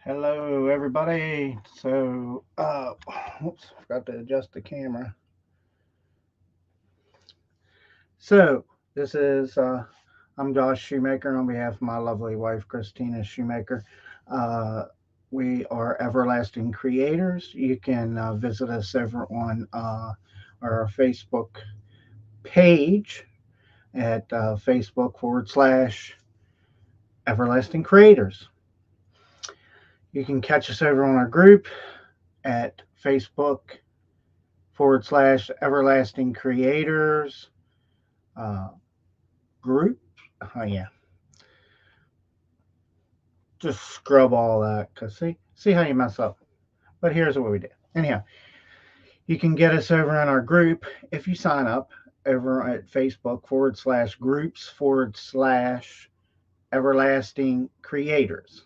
Hello, everybody. Whoops, forgot to adjust the camera. So, this is, I'm Josh Shoemaker on behalf of my lovely wife, Christina Shoemaker. Uh, we are Everlasting Creators. You can visit us over on our Facebook page at Facebook.com/Everlasting Creators. You can catch us over on our group at Facebook.com/Everlasting Creators uh, group. Oh yeah, just scrub all that because see how you mess up. But here's what we did. Anyhow, you can get us over in our group if you sign up over at Facebook.com/groups/Everlasting Creators.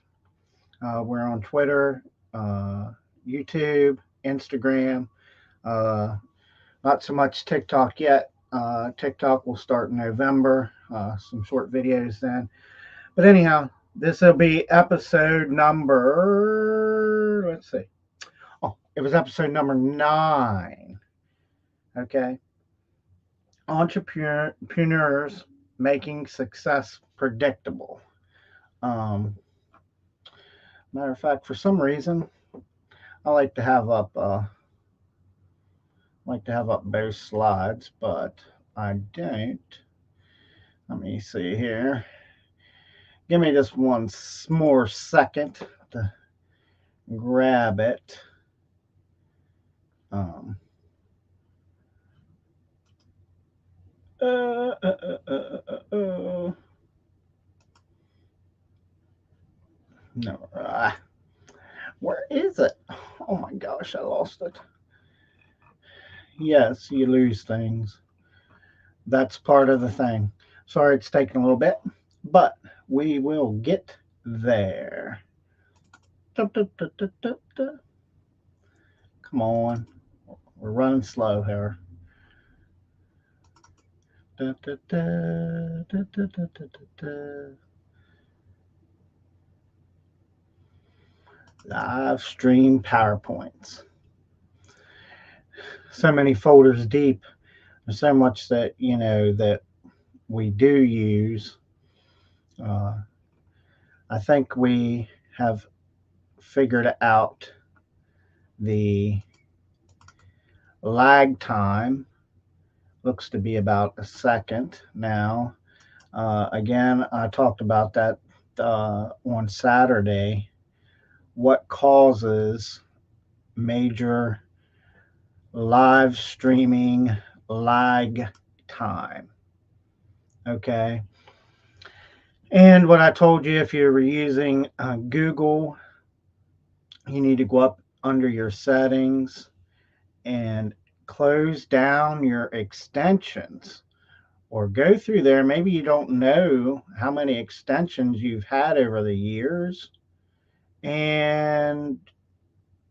We're on Twitter, YouTube, Instagram. Uh, Not so much TikTok yet. TikTok will start in November. Some short videos then. But anyhow, this will be episode number. Let's see. Oh, it was episode number 9. Okay. Entrepreneurs making success predictable. Um, Matter of fact, for some reason, I like to have up both slides, but I don't. Let me see here. Give me just one more second to grab it. Um, uh, uh, uh, uh, no, where is it? Oh my gosh, I lost it. Yes, you lose things. That's part of the thing. Sorry it's taking a little bit, but we will get there. Da, da, da, da, da, da. Come on. We're running slow here. Da, da, da, da, da, da, da, da. Live stream PowerPoints. So many folders deep. There's so much that that we do use. Uh, I think we have figured out the lag time. Looks to be about a second now. Again, I talked about that on Saturday. What causes major live streaming lag time? Okay. And what I told you, if you were using Google, you need to go up under your settings and close down your extensions or go through there. Maybe you don't know how many extensions you've had over the years and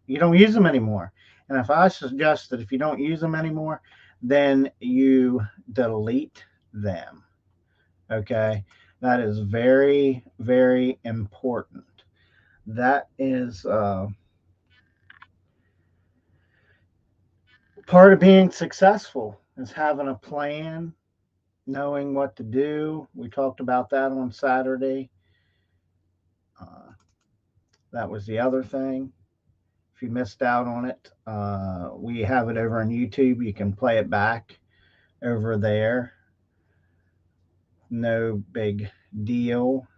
you don't use them anymore. And if I suggest that if you don't use them anymore, then you delete them. Okay. That is very, very important. That is part of being successful is having a plan, knowing what to do. We talked about that on Saturday. Uh, that was the other thing. If you missed out on it, we have it over on YouTube. You can play it back over there. No big deal.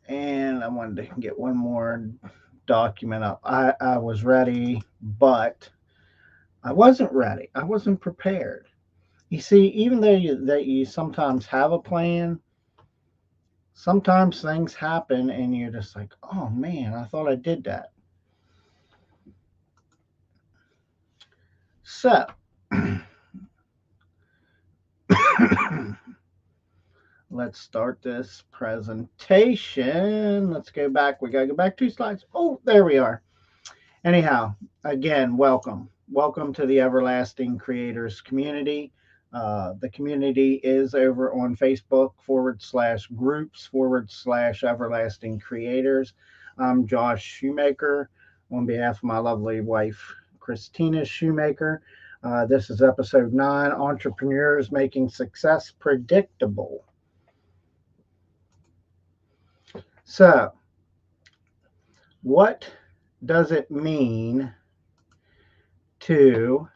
And I wanted to get one more document up. I was ready, but I wasn't ready. I wasn't prepared. You see, even though you sometimes have a plan, sometimes things happen and you're just like, oh man, I thought I did that. So, let's start this presentation. Let's go back. We got to go back 2 slides. Oh, there we are. Anyhow, again, welcome. Welcome to the Everlasting Creators community. The community is over on Facebook /groups /Everlasting Creators. I'm Josh Shoemaker on behalf of my lovely wife, Christina Shoemaker. This is episode 9, Entrepreneurs Making Success Predictable. So, what does it mean to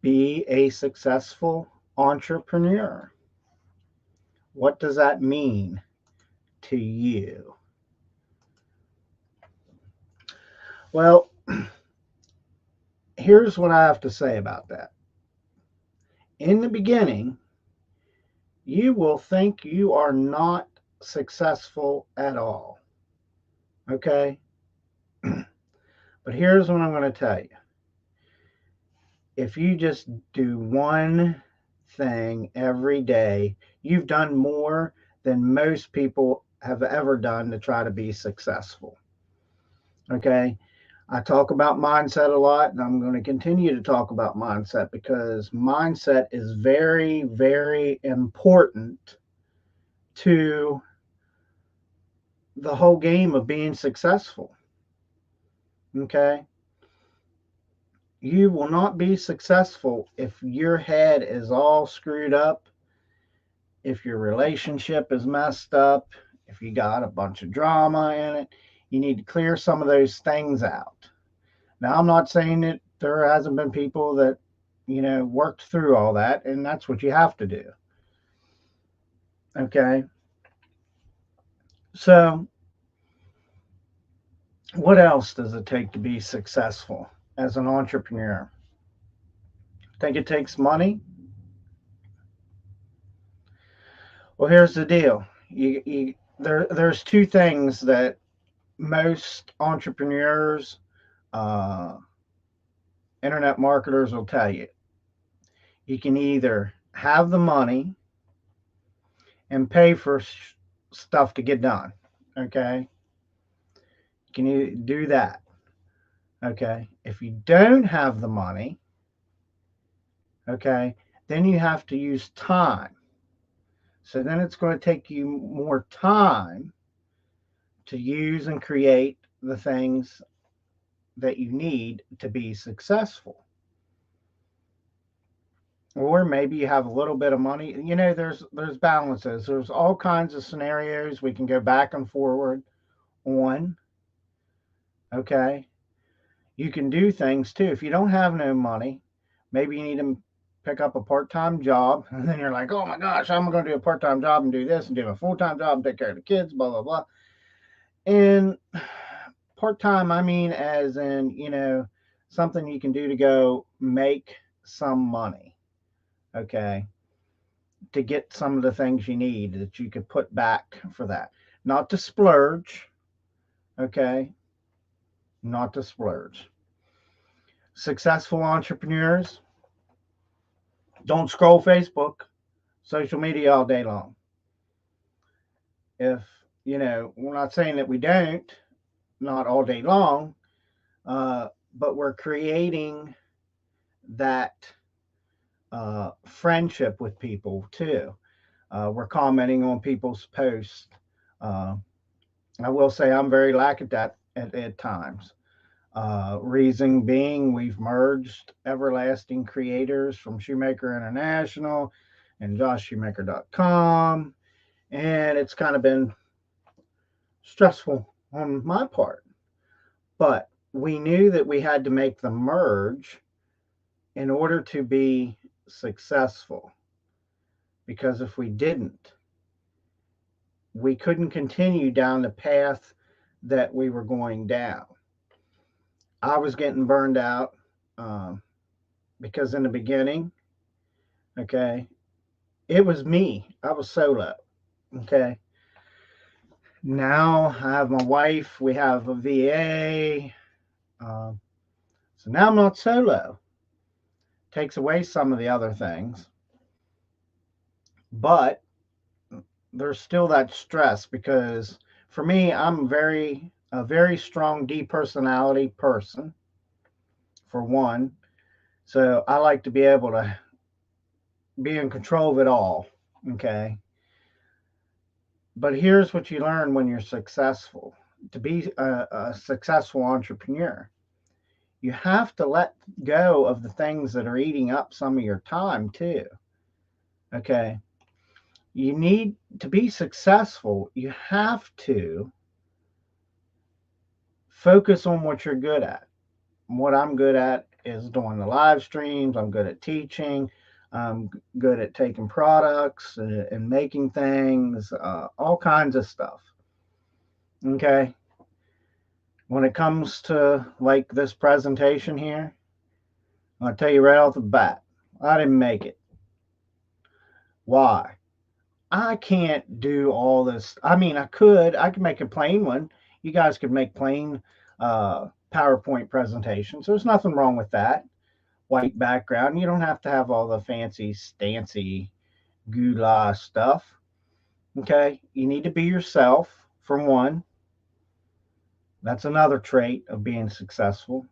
be a successful entrepreneur? What does that mean to you? Well, here's what I have to say about that. In the beginning, you will think you are not successful at all. Okay? But here's what I'm going to tell you. If you just do one thing every day, you've done more than most people have ever done to try to be successful. Okay? I talk about mindset a lot, and I'm going to continue to talk about mindset because mindset is very, very important to the whole game of being successful. Okay? You will not be successful if your head is all screwed up, if your relationship is messed up, if you got a bunch of drama in it. You need to clear some of those things out. Now, I'm not saying that there hasn't been people that, worked through all that, and that's what you have to do. Okay? So, what else does it take to be successful as an entrepreneur? I think it takes money. Well, here's the deal. There's two things that most entrepreneurs, uh, internet marketers will tell you. You can either have the money and pay for stuff to get done. Okay. You can do that. Okay. If you don't have the money, okay, then you have to use time. So then it's going to take you more time to use and create the things that you need to be successful. Or maybe you have a little bit of money. There's balances. There's all kinds of scenarios we can go back and forward on. Okay. You can do things too. If you don't have no money, maybe you need to pick up a part-time job, and then you're like, oh my gosh, I'm going to do a part-time job and do this and do a full-time job and take care of the kids, blah blah blah. And part-time, I mean, as in, something you can do to go make some money. Okay. To get some of the things you need that you could put back for that. Not to splurge. Okay. Not to splurge. Successful entrepreneurs don't scroll Facebook, social media all day long. If, we're not saying that we don't, not all day long, but we're creating that friendship with people too. We're commenting on people's posts. I will say I'm very lack at that at times. Reason being, we've merged Everlasting Creators from Shoemaker International and JoshShoemaker.com, and it's kind of been stressful on my part. But we knew that we had to make the merge in order to be successful. Because if we didn't, we couldn't continue down the path that we were going down. I was getting burned out because in the beginning, okay, it was me. I was solo. Okay. Now I have my wife. We have a VA. So now I'm not solo. Takes away some of the other things. But there's still that stress because for me, I'm a very strong D personality person, for one. So I like to be able to be in control of it all. Okay. But here's what you learn when you're successful. To be a successful entrepreneur, you have to let go of the things that are eating up some of your time too. Okay. You need to be successful. You have to focus on what you're good at. What I'm good at is doing the live streams. I'm good at teaching. I'm good at taking products and making things, all kinds of stuff. Okay. When it comes to like this presentation here, I'll tell you right off the bat, I didn't make it. Why? I can't do all this. I mean, I could make a plain one. You guys could make plain PowerPoint presentations. There's nothing wrong with that. White background. You don't have to have all the fancy, stancy, goulash stuff. Okay. You need to be yourself, for one. That's another trait of being successful.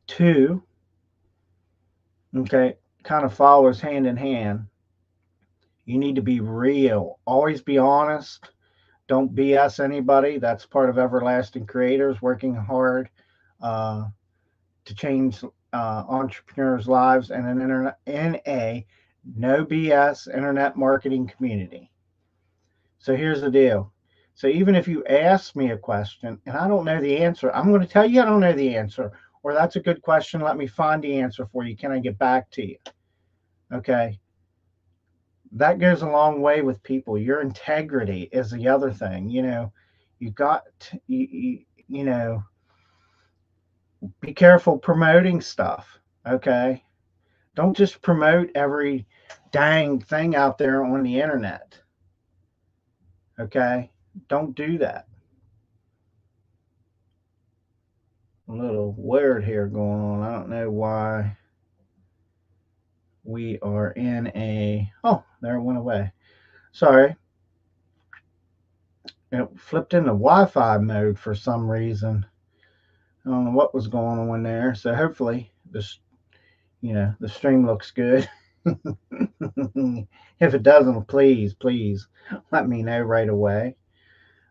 Two, okay, kind of follows hand in hand. You need to be real. Always be honest. Don't BS anybody. That's part of Everlasting Creators, working hard uh, to change entrepreneurs' lives and in a no BS internet marketing community. So here's the deal. So even if you ask me a question and I don't know the answer, I'm going to tell you I don't know the answer, or that's a good question. Let me find the answer for you. Can I get back to you? Okay. That goes a long way with people. Your integrity is the other thing. You got you know, be careful promoting stuff. Okay. Don't just promote every dang thing out there on the internet. Okay. Don't do that. A little weird here going on. I don't know why we are in a. Oh, there it went away. Sorry. It flipped into Wi Fi mode for some reason. I don't know what was going on there. So hopefully the stream looks good. If it doesn't, please let me know right away.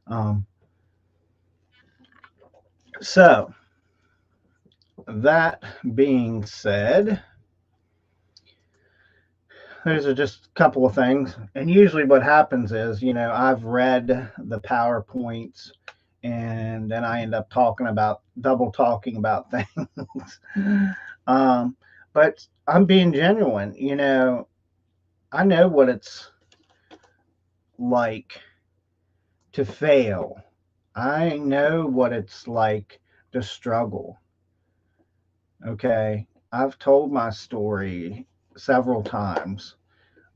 Um, so that being said, those are just a couple of things. And usually what happens is, I've read the PowerPoints and then I end up double talking about things. um, but I'm being genuine. I know what it's like to fail. I know what it's like to struggle. Okay. I've told my story several times.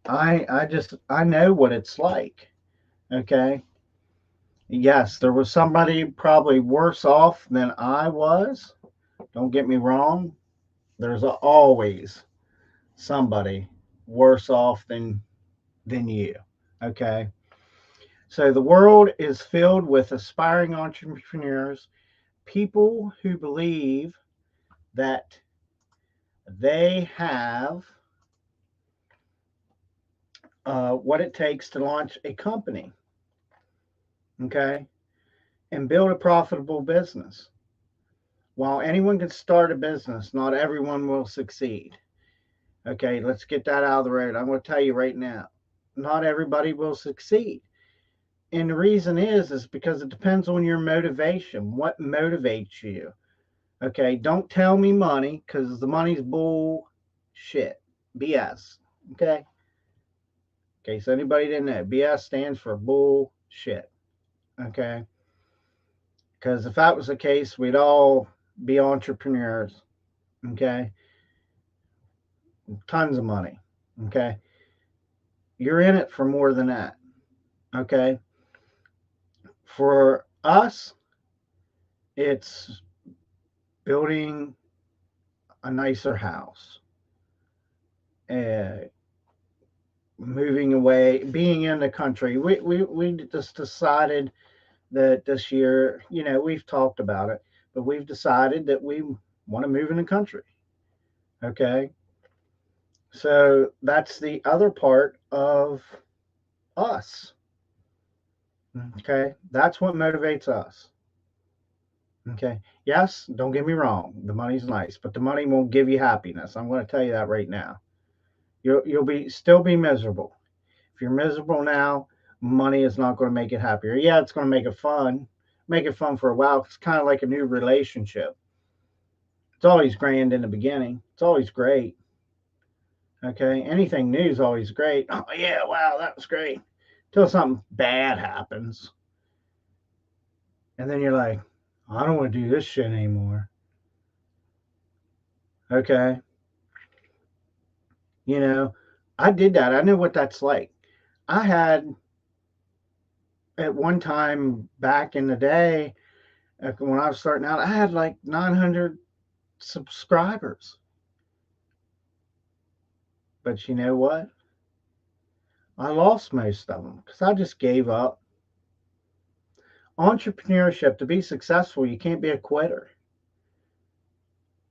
I know what it's like. Okay. Yes, there was somebody probably worse off than I was. Don't get me wrong. There's always somebody worse off than you. Okay. So the world is filled with aspiring entrepreneurs, people who believe that they have what it takes to launch a company, okay, and build a profitable business. While anyone can start a business, not everyone will succeed. Okay, let's get that out of the road. I'm going to tell you right now, not everybody will succeed. And the reason is because it depends on your motivation. What motivates you? Okay, don't tell me money because the money's bullshit. BS. Okay. Okay, so anybody didn't know, BS stands for bullshit. Okay. Because if that was the case, we'd all be entrepreneurs. Okay. Tons of money. Okay. You're in it for more than that. Okay. For us, it's building a nicer house, uh, moving away, being in the country. We just decided that this year, we've talked about it, but we've decided that we want to move in the country. Okay. So that's the other part of us. Okay, that's what motivates us. Okay, yes, don't get me wrong, the money's nice, but the money won't give you happiness. I'm going to tell you that right now. You'll be still be miserable. If you're miserable now, money is not going to make it happier. Yeah, it's going to make it fun for a while. It's kind of like a new relationship. It's always grand in the beginning. It's always great. Okay, anything new is always great. Oh yeah, wow, that was great. Till something bad happens, and then you're like, I don't want to do this shit anymore. Okay, you know, I did that. I know what that's like. I had at one time back in the day when I was starting out, I had like 900 subscribers. But you know what? I lost most of them because I just gave up. Entrepreneurship, to be successful, you can't be a quitter.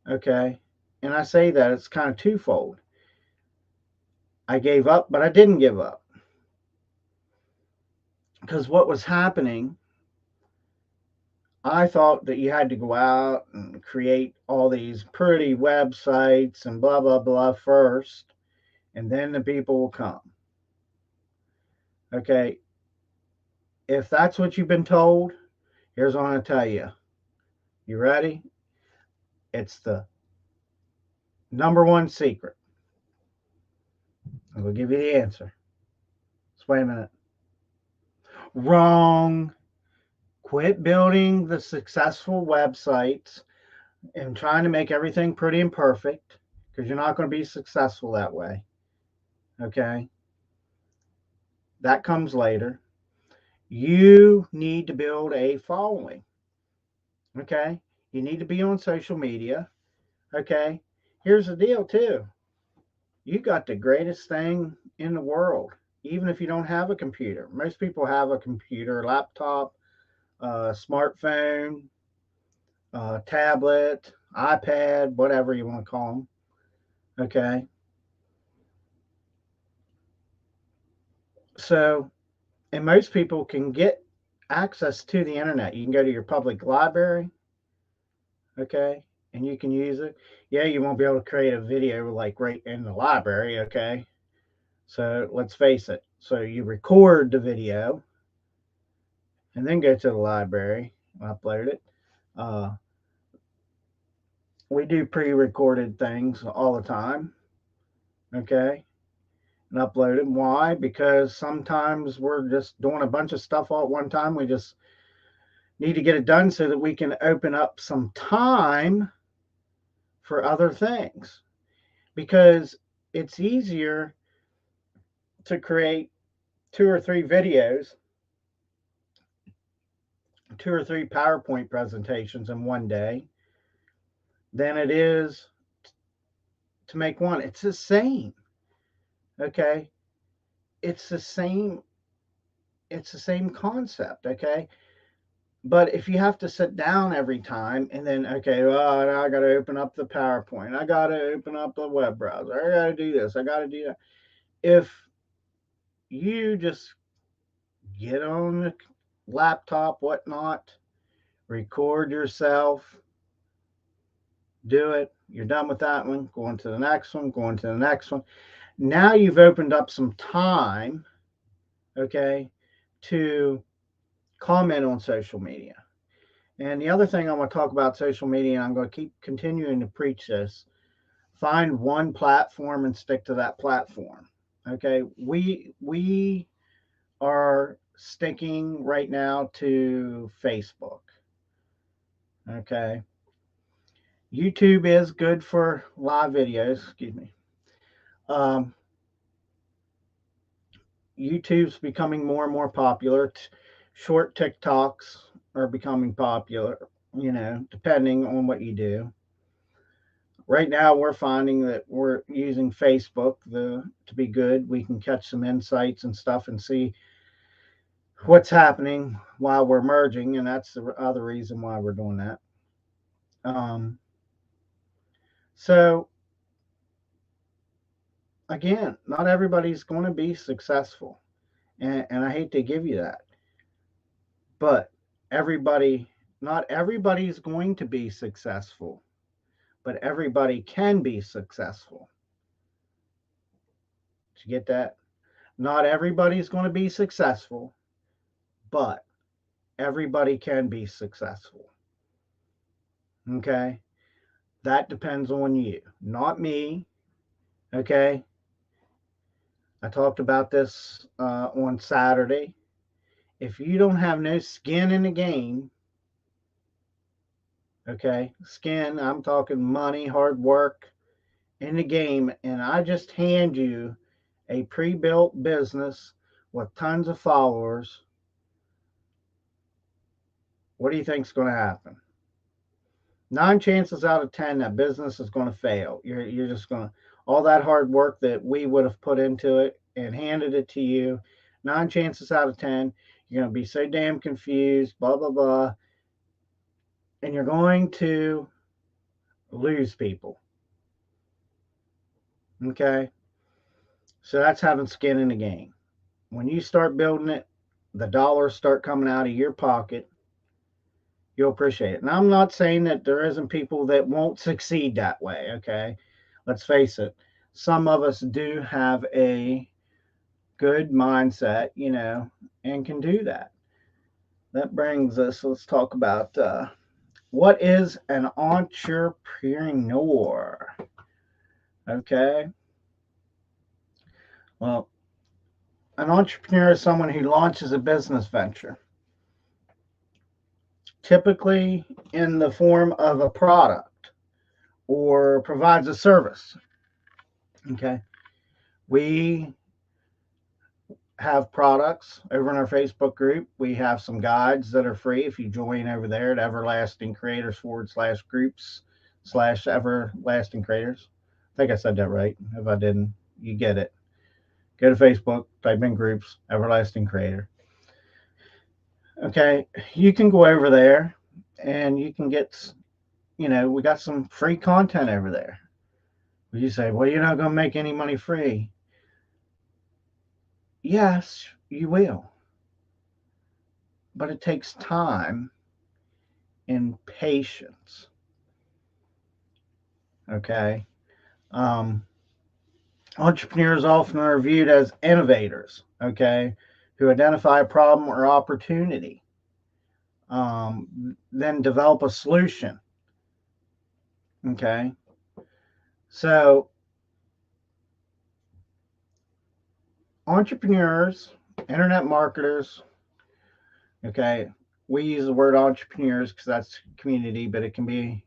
Okay. And I say that it's kind of twofold. I gave up, but I didn't give up. Because what was happening, I thought that you had to go out and create all these pretty websites and blah, blah, blah first, and then the people will come. Okay. If that's what you've been told, here's what I'm going to tell you. You ready? It's the number one secret. I'm going to give you the answer. Just wait a minute. Wrong. Quit building the successful websites and trying to make everything pretty and perfect because you're not going to be successful that way. Okay. That comes later. You need to build a following. Okay. You need to be on social media. Okay. Here's the deal, too. You got the greatest thing in the world, even if you don't have a computer. Most people have a computer, laptop, smartphone, tablet, iPad, whatever you want to call them. Okay. So, and most people can get access to the internet. You can go to your public library. Okay. And you can use it. Yeah, you won't be able to create a video like right in the library. Okay. So let's face it. So you record the video and then go to the library and upload it. Uh, we do pre-recorded things all the time. Okay. And upload it. Why? Because sometimes we're just doing a bunch of stuff all at one time. We just need to get it done so that we can open up some time for other things. Because it's easier to create two or three videos, two or three PowerPoint presentations in one day than it is to make one. It's the same. Okay. It's the same. It's the same concept. Okay. But if you have to sit down every time and then, okay, well, now I got to open up the PowerPoint. I got to open up the web browser. I got to do this. I got to do that. If you just get on the laptop, whatnot, record yourself, do it. You're done with that one. Going to the next one, going to the next one. Now you've opened up some time, okay, to comment on social media. And the other thing I want to talk about social media, and I'm going to keep continuing to preach this, find one platform and stick to that platform. Okay, we are sticking right now to Facebook. Okay, YouTube is good for live videos. Excuse me. Um, YouTube's becoming more and more popular. Short TikToks are becoming popular. Depending on what you do. Right now, we're finding that we're using Facebook to be good. We can catch some insights and stuff and see what's happening while we're merging, and that's the other reason why we're doing that. Um, so again, not everybody's going to be successful, and I hate to give you that. But not everybody's going to be successful, but everybody can be successful. Did you get that? Not everybody's going to be successful, but everybody can be successful. Okay? That depends on you, not me. Okay? I talked about this on Saturday. If you don't have no skin in the game, okay, skin, I'm talking money, hard work in the game, and I just hand you a pre built business with tons of followers, what do you think is going to happen? 9 chances out of 10 that business is going to fail. You're just going to, all that hard work that we would have put into it and handed it to you, 9 chances out of 10, you're going to be so damn confused, blah, blah, blah, and you're going to lose people. Okay? So that's having skin in the game. When you start building it, the dollars start coming out of your pocket, you'll appreciate it. And I'm not saying that there isn't people that won't succeed that way, okay? Let's face it. Some of us do have a good mindset, and can do that. That brings us, let's talk about what is an entrepreneur? Okay. Well, an entrepreneur is someone who launches a business venture, typically in the form of a product or provides a service. Okay. We have products over in our Facebook group. We have some guides that are free if you join over there at Everlasting Creators /groups/Everlasting Creators. I think I said that right. If I didn't, you get it. Go to Facebook, type in groups, Everlasting Creator. Okay, you can go over there and you can get, we got some free content over there. You say, well, you're not going to make any money free. Yes, you will. But it takes time and patience. Okay. Entrepreneurs often are viewed as innovators, okay, who identify a problem or opportunity, then develop a solution. Okay. So, entrepreneurs, internet marketers, okay, we use the word entrepreneurs because that's community, but it can be,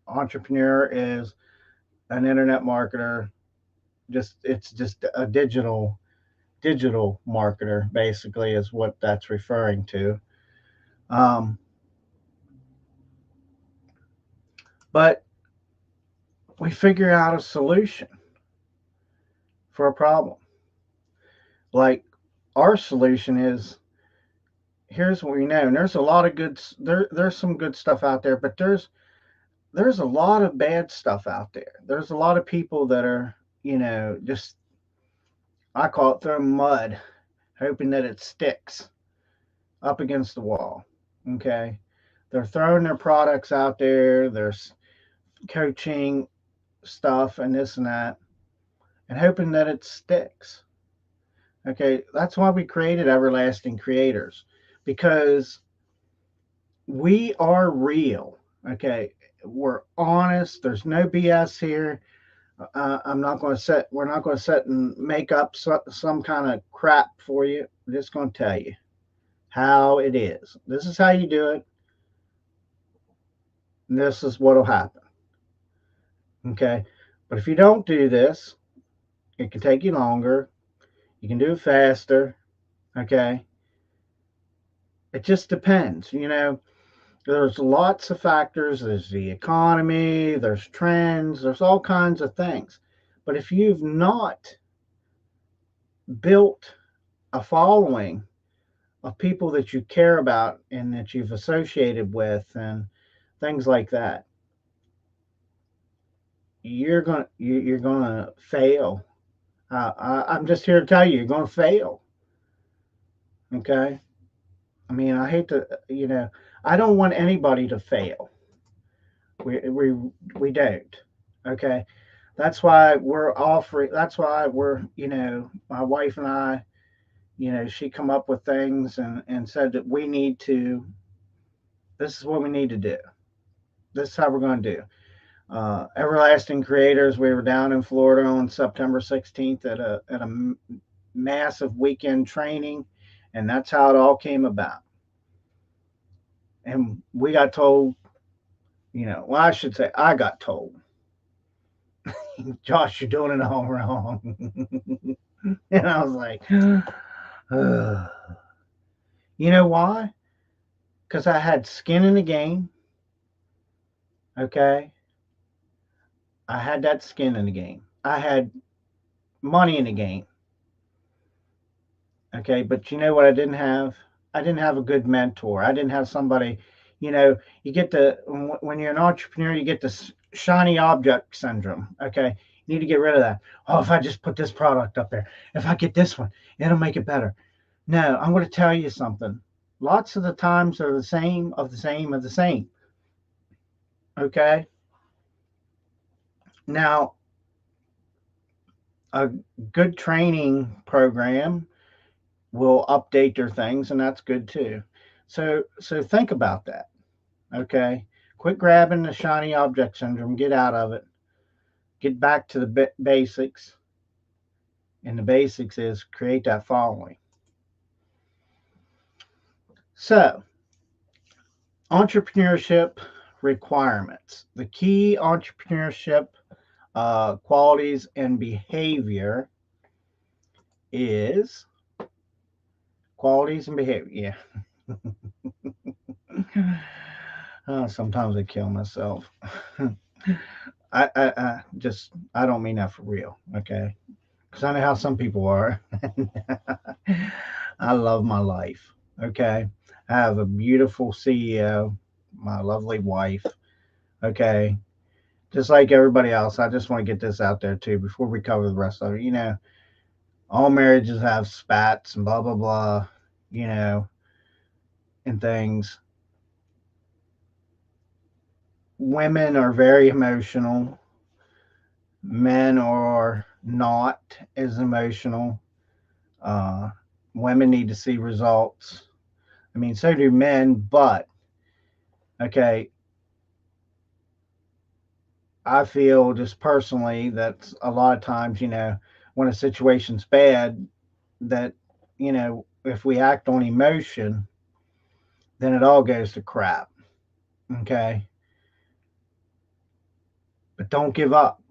entrepreneur is an internet marketer. It's just a digital marketer, basically, is what that's referring to. But we figure out a solution for a problem. Like, our solution is, here's what we know. And there's a lot of there's some good stuff out there, but there's a lot of bad stuff out there. There's a lot of people that are, just, I call it throwing mud, hoping that it sticks up against the wall. Okay. They're throwing their products out there. There's coaching stuff and this and that, and hoping that it sticks. Okay. That's why we created Everlasting Creators, because we are real. Okay. We're honest. There's no BS here. We're not going to sit and make up some kind of crap for you. I'm just going to tell you how it is. This is how you do it. And this is what will happen. Okay. But if you don't do this, it can take you longer. You can do it faster. Okay. It just depends. There's lots of factors. There's the economy, there's trends, there's all kinds of things. But if you've not built a following of people that you care about and that you've associated with and things like that, you're gonna fail. I'm just here to tell you, you're gonna fail. Okay. I mean, I hate to, I don't want anybody to fail. We don't. Okay. That's why we're offering, that's why we're, my wife and I, she come up with things and said that this is what we need to do. This is how we're going to do. Everlasting Creators, we were down in Florida on September 16th at a massive weekend training, and that's how it all came about. And we got told, well, I should say I got told, Josh, you're doing it all wrong. And I was like, Ugh. You know why? Because I had skin in the game. Okay. I had that skin in the game. I had money in the game. Okay. But you know what I didn't have? I didn't have a good mentor. I didn't have somebody, you get when you're an entrepreneur, you get this shiny object syndrome. Okay. You need to get rid of that. Oh, if I just put this product up there, if I get this one, it'll make it better. No, I'm going to tell you something. Lots of the times are the same, of the same, of the same. Okay. Now, a good training program will update their things, and that's good too. So think about that. Okay. Quit grabbing the shiny object syndrome. Get out of it. Get back to the basics. And the basics is create that following. So, entrepreneurship requirements. The key entrepreneurship qualities and behavior is qualities and behavior. Yeah. Sometimes I kill myself. I don't mean that for real. Okay. Because I know how some people are. I love my life. Okay. I have a beautiful CEO, my lovely wife. Okay. Just like everybody else, I just want to get this out there too before we cover the rest of it. All marriages have spats and blah, blah, blah, you know, and things. Women are very emotional, men are not as emotional. Uh, Women need to see results. I mean, so do men, but okay, I feel just personally that a lot of times, when a situation's bad, that, if we act on emotion, then it all goes to crap. Okay. But don't give up.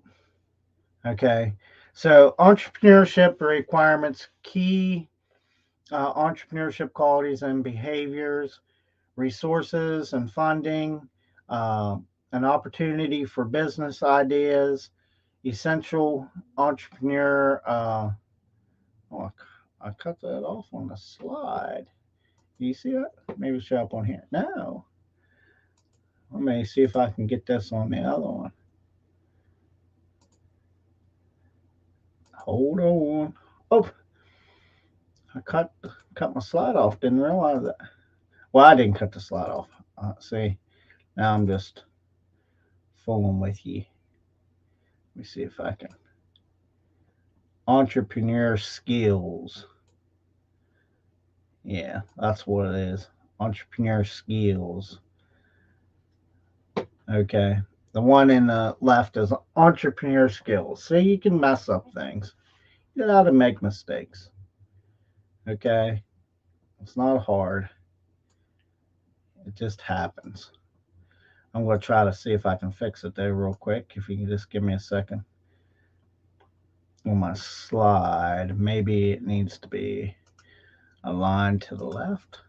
Okay. So, entrepreneurship requirements, key entrepreneurship qualities and behaviors, resources and funding, uh, an opportunity for business ideas, essential entrepreneur. Oh, I cut that off on the slide. Do you see that? Maybe show up on here. No. Let me see if I can get this on the other one. Hold on. Oh, I cut my slide off. Didn't realize that. Well, I didn't cut the slide off. See, now I'm just fooling with you. Let me see if I can. Entrepreneur skills. Yeah, that's what it is. Entrepreneur skills. Okay. The one in the left is entrepreneur skills. So you can mess up things. You know how to make mistakes. Okay. It's not hard. It just happens. I'm going to try to see if I can fix it there real quick. If you can just give me a second. On my slide, maybe it needs to be aligned to the left.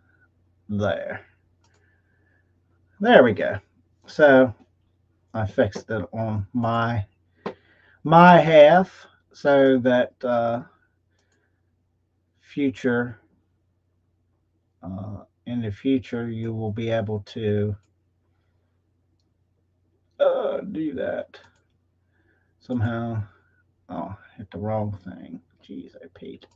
There. There we go. So I fixed it on my half so that future in the future you will be able to do that somehow. Oh, hit the wrong thing. Jeez, I Pete.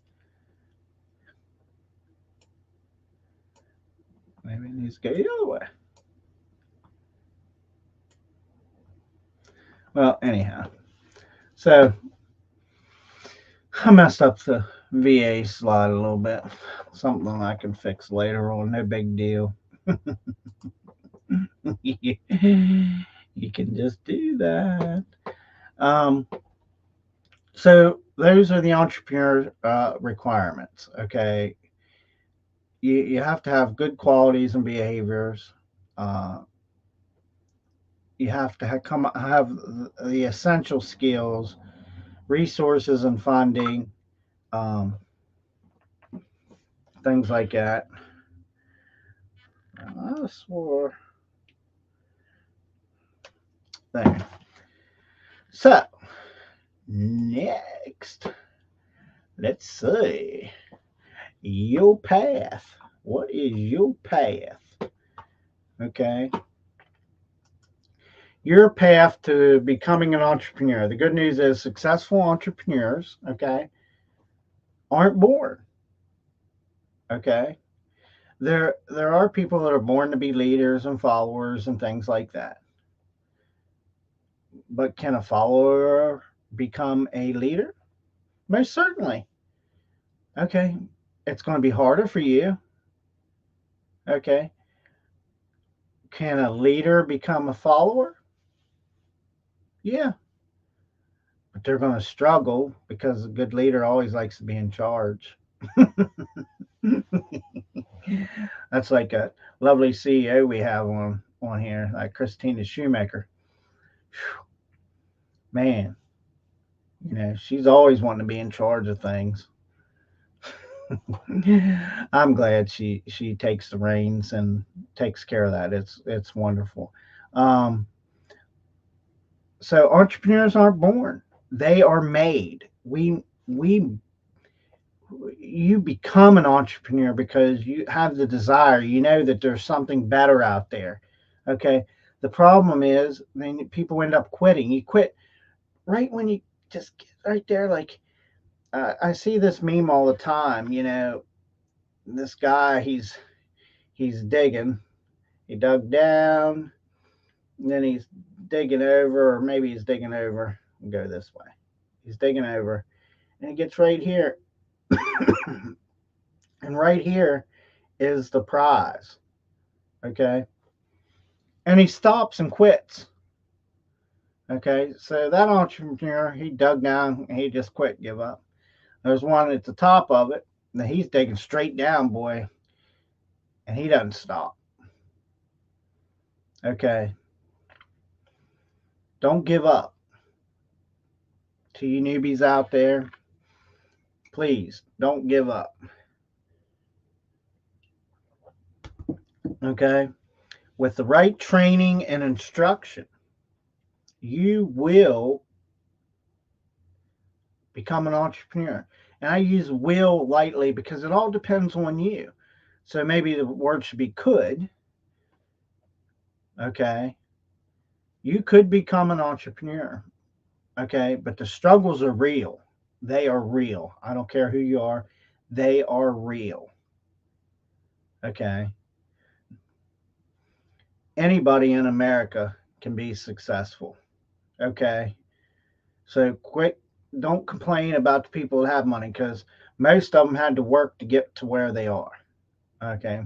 Maybe it needs to go the other way. Well, anyhow. So I messed up the VA slide a little bit. Something I can fix later on. No big deal. You can just do that. Um, so those are the entrepreneur requirements. Okay, you have to have good qualities and behaviors. Uh, you have to have the essential skills, resources, and funding, um, things like that. I swore there. So next, let's see your path. What is your path? Okay, your path to becoming an entrepreneur. The good news is successful entrepreneurs, okay, aren't born. Okay, there are people that are born to be leaders and followers and things like that. But can a follower become a leader? Most certainly. Okay, it's going to be harder for you. Okay, can a leader become a follower? Yeah, but they're going to struggle because a good leader always likes to be in charge. That's like a lovely CEO we have on here, like Christina Shoemaker. Man, she's always wanting to be in charge of things. I'm glad she takes the reins and takes care of that. It's wonderful. Um, so entrepreneurs aren't born; they are made. We you become an entrepreneur because you have the desire. You know that there's something better out there. Okay. The problem is then people end up quitting. You quit right when you just get right there. Like I see this meme all the time. This guy he's digging. He dug down, and then he's digging over, or maybe he's digging over and go this way. He's digging over, and he gets right here, and right here is the prize. Okay, and he stops and quits. Okay, so that entrepreneur he dug down and he just quit, give up. There's one at the top of it, and he's digging straight down, boy, and he doesn't stop. Okay, don't give up. To you newbies out there, please don't give up. Okay, with the right training and instruction, you will become an entrepreneur. And I use will lightly because it all depends on you. So maybe the word should be could. Okay, you could become an entrepreneur. Okay, but the struggles are real. They are real. I don't care who you are, they are real. Okay, anybody in America can be successful. Okay, so quit. Don't complain about the people that have money because most of them had to work to get to where they are. Okay,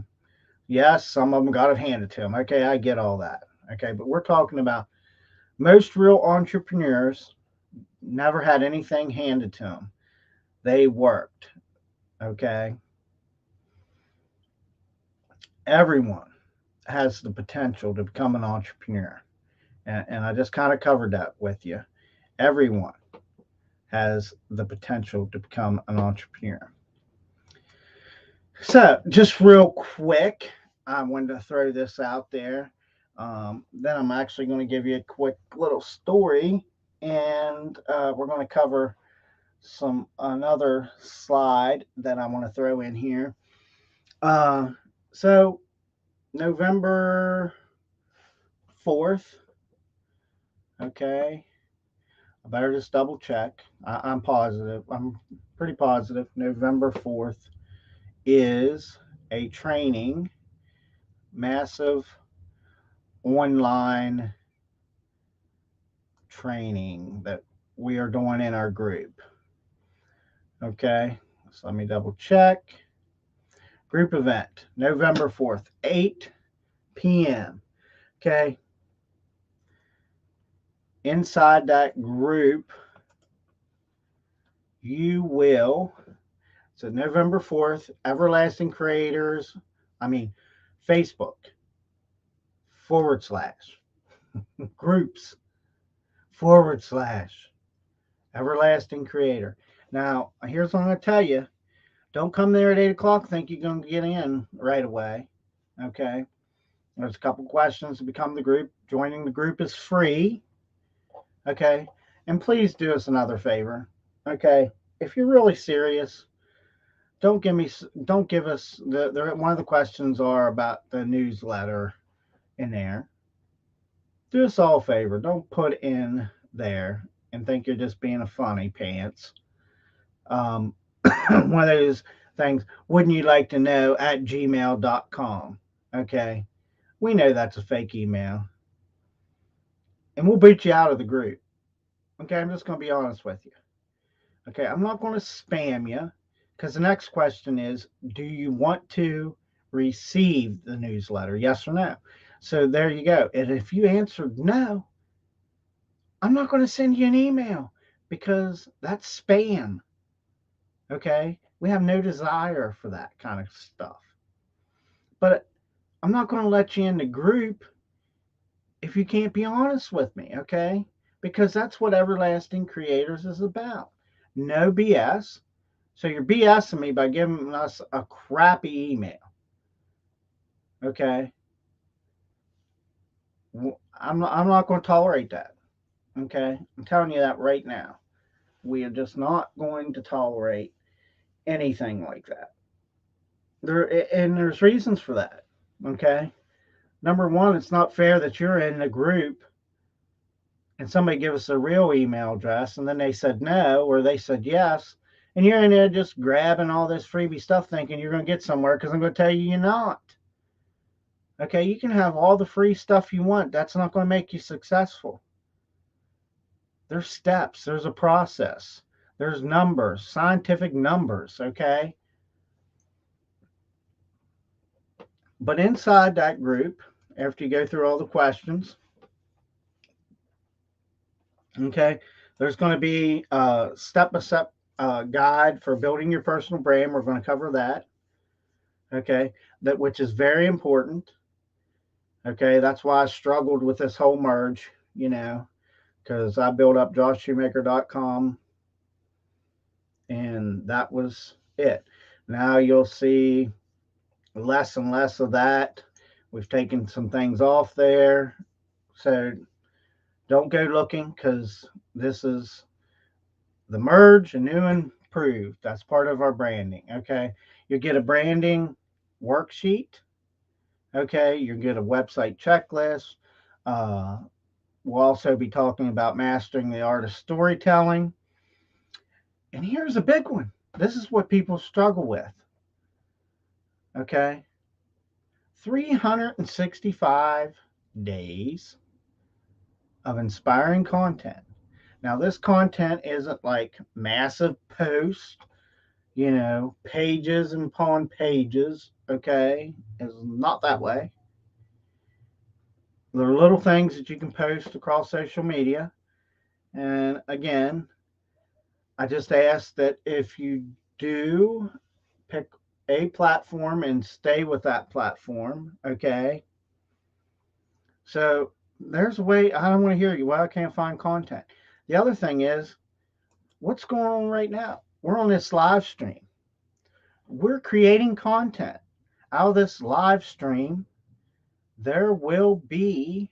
yes, some of them got it handed to them. Okay, I get all that. Okay, but we're talking about most real entrepreneurs never had anything handed to them. They worked. Okay, everyone has the potential to become an entrepreneur. And I just kind of covered that with you. Everyone has the potential to become an entrepreneur. So, just real quick, I wanted to throw this out there. Then I'm actually going to give you a quick little story, and we're going to cover some another slide that I want to throw in here. Uh, so November 4th, okay. I better just double check. I'm positive. I'm pretty positive. November 4th is a training massive online training that we are doing in our group. Okay, so let me double check. Group event, November 4th, 8 p.m. Okay, inside that group, you will, so November 4th, Everlasting Creators, Facebook / groups / Everlasting Creator. Now, here's what I'm going to tell you. Don't come there at 8 o'clock, think you're going to get in right away. Okay. There's a couple questions to become the group. Joining the group is free. Okay. And please do us another favor. Okay. If you're really serious, don't give us one of the questions are about the newsletter in there. Do us all a favor. Don't put in there and think you're just being a funny pants. One of those things, wouldn't you like to know at gmail.com? Okay. We know that's a fake email. And we'll boot you out of the group. Okay. I'm just going to be honest with you. Okay. I'm not going to spam you because the next question is, do you want to receive the newsletter? Yes or no? So there you go. And if you answered no, I'm not going to send you an email because that's spam. Okay. We have no desire for that kind of stuff. But I'm not going to let you in the group if you can't be honest with me. Okay. Because that's what Everlasting Creators is about. No BS. So you're BSing me by giving us a crappy email. Okay. I'm not going to tolerate that. Okay. I'm telling you that right now. We are just not going to tolerate anything like that. There's reasons for that. Okay. Number one, it's not fair that you're in a group and somebody give us a real email address and then they said no or they said yes, and you're in there just grabbing all this freebie stuff thinking you're going to get somewhere, because I'm going to tell you you're not. Okay, you can have all the free stuff you want. That's not going to make you successful. There's steps, there's a process, there's numbers, scientific numbers, okay? But inside that group, after you go through all the questions, okay, there's going to be a step-by-step guide for building your personal brand. We're going to cover that, okay, which is very important. Okay, that's why I struggled with this whole merge, because I built up joshshoemaker.com and that was it. Now you'll see less and less of that. We've taken some things off there. So don't go looking, because this is the merge, a new and improved. That's part of our branding. Okay. You get a branding worksheet. Okay. You get a website checklist. We'll also be talking about mastering the art of storytelling. And here's a big one. This is what people struggle with. Okay. 365 days of inspiring content. Now, this content isn't like massive posts, pages and upon pages. Okay. It's not that way. There are little things that you can post across social media. And again, I just ask that if you do pick a platform and stay with that platform, okay? So there's a way. I don't want to hear you. Well, I can't find content. The other thing is, what's going on right now? We're on this live stream. We're creating content out of this live stream. There will be,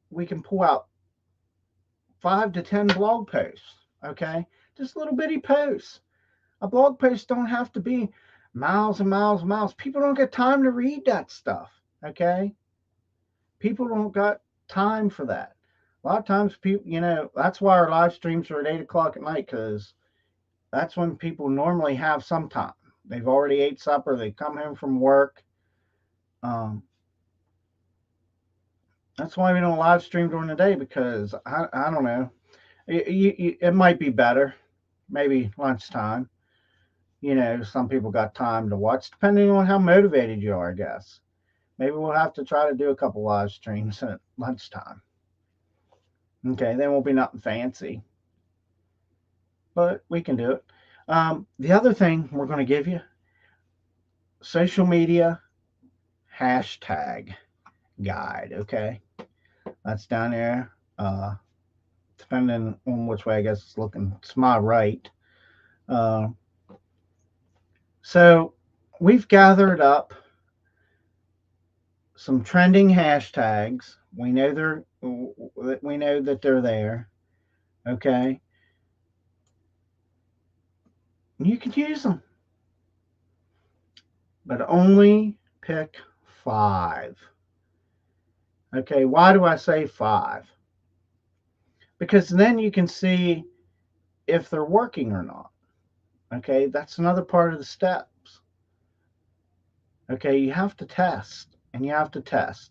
we can pull out 5 to 10 blog posts, okay? Just little bitty posts. A blog post don't have to be miles and miles and miles. People don't get time to read that stuff, okay? People don't got time for that. A lot of times people, that's why our live streams are at 8 o'clock at night, because that's when people normally have some time. They've already ate supper. They come home from work. Um, that's why we don't live stream during the day, because I don't know. It might be better, maybe lunchtime. Some people got time to watch, depending on how motivated you are, I guess. Maybe we'll have to try to do a couple live streams at lunchtime. Okay, then won't be nothing fancy, but we can do it. The other thing we're going to give you, social media hashtag guide. Okay, that's down there. Depending on which way, I guess it's looking. It's my right. Uh, so we've gathered up some trending hashtags. We know that they're there. Okay, you can use them, but only pick 5. Okay, why do I say 5? Because then you can see if they're working or not. Okay, that's another part of the steps. Okay, you have to test, and you have to test.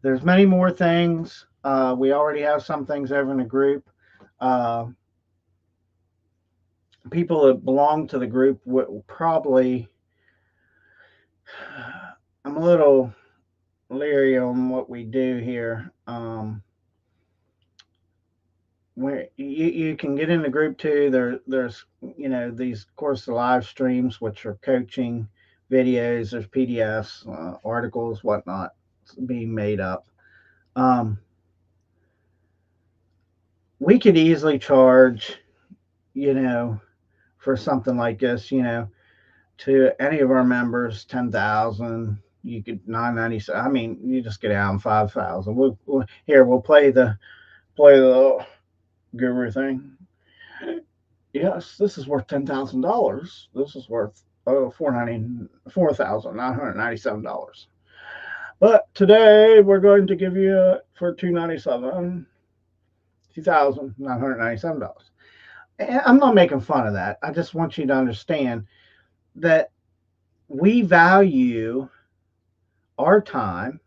There's many more things. We already have some things over in the group. People that belong to the group will probably, I'm a little leery on what we do here. Where you can get in the group too. There's these, of course, the live streams, which are coaching videos. There's PDFs, articles, whatnot being made up. We could easily charge, for something like this, to any of our members 10,000. You could 997. I mean, you just get out 5,000. We'll play the guru thing. Yes, this is worth $10,000. This is worth $4,997. But today we're going to give you for $2,997. I'm not making fun of that. I just want you to understand that we value our time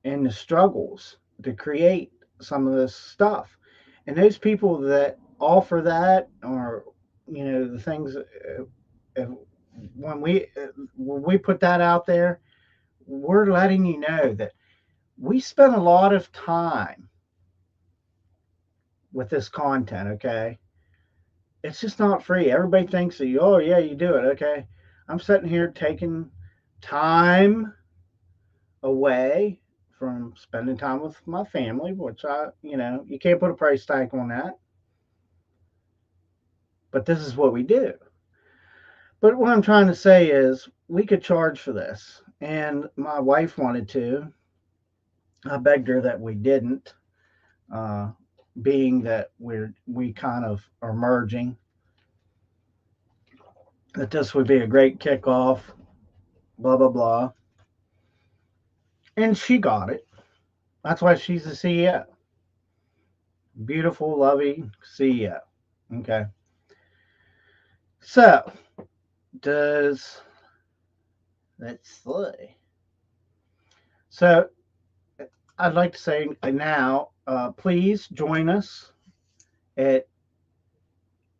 and the struggles to create some of this stuff. And those people that offer that, or the things, when we put that out there, we're letting you know that we spend a lot of time with this content. Okay, it's just not free. Everybody thinks that, oh yeah, you do it. Okay, I'm sitting here taking time away from spending time with my family, which you can't put a price tag on that. But this is what we do. But what I'm trying to say is we could charge for this. And my wife wanted to. I begged her that we didn't, being that we kind of are merging, that this would be a great kickoff, blah, blah, blah. And she got it. That's why she's the CEO. Beautiful, loving CEO. Okay. So, let's see. So, I'd like to say now, please join us at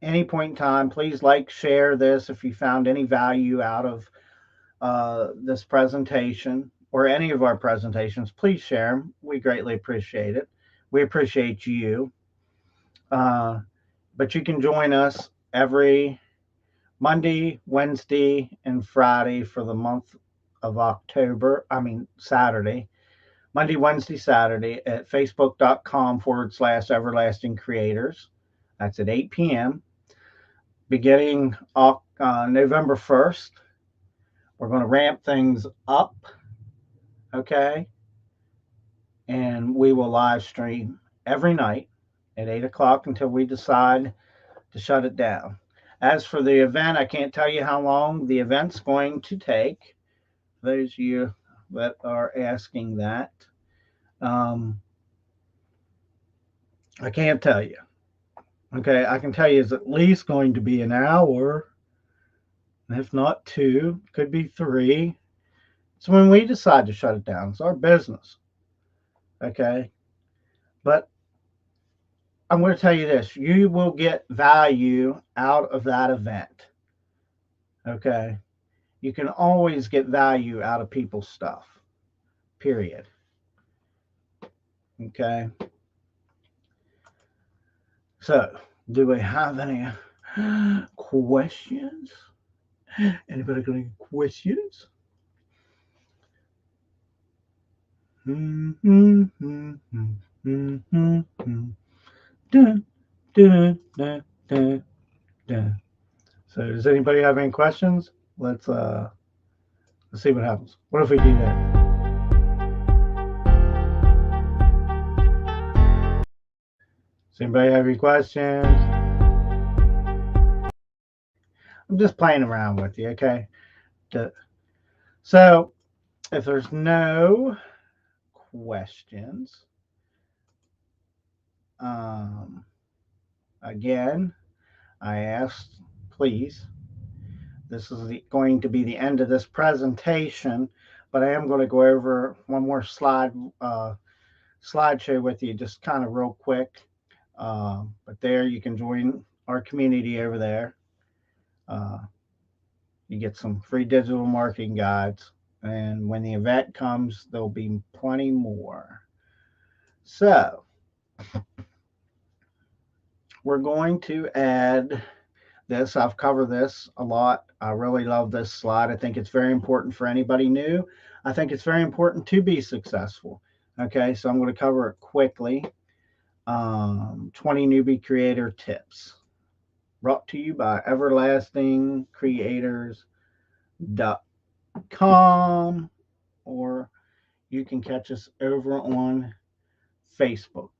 any point in time. Please share this if you found any value out of this presentation or any of our presentations. Please share them. We greatly appreciate it. We appreciate you. But you can join us every Monday, Wednesday, and Friday for the month of October. Saturday. Monday, Wednesday, Saturday at facebook.com/everlasting creators. That's at 8 p.m. Beginning November 1st. We're going to ramp things up. Okay. And we will live stream every night at 8 o'clock until we decide to shut it down. As for the event, I can't tell you how long the event's going to take. Those of you that are asking that, I can't tell you. Okay, I can tell you it's at least going to be an hour, if not 2, could be 3. So when we decide to shut it down, it's our business. Okay. But I'm going to tell you this, you will get value out of that event. Okay. You can always get value out of people's stuff, period. Okay. So, do we have any questions? Anybody got any questions? Dun, dun, dun, dun, dun. So, does anybody have any questions? Let's see what happens. What if we do that? Does anybody have any questions? I'm just playing around with you, okay? So, if there's no questions, um, again, I asked, please, this is going to be the end of this presentation, but I am going to go over one more slideshow with you, just kind of real quick. But there you can join our community over there. Uh, you get some free digital marketing guides, and when the event comes, there'll be plenty more. So we're going to add this. I've covered this a lot. I really love this slide. I think it's very important for anybody new. I think it's very important to be successful. Okay, so I'm going to cover it quickly. 20 newbie creator tips brought to you by everlastingcreators.com, or you can catch us over on Facebook.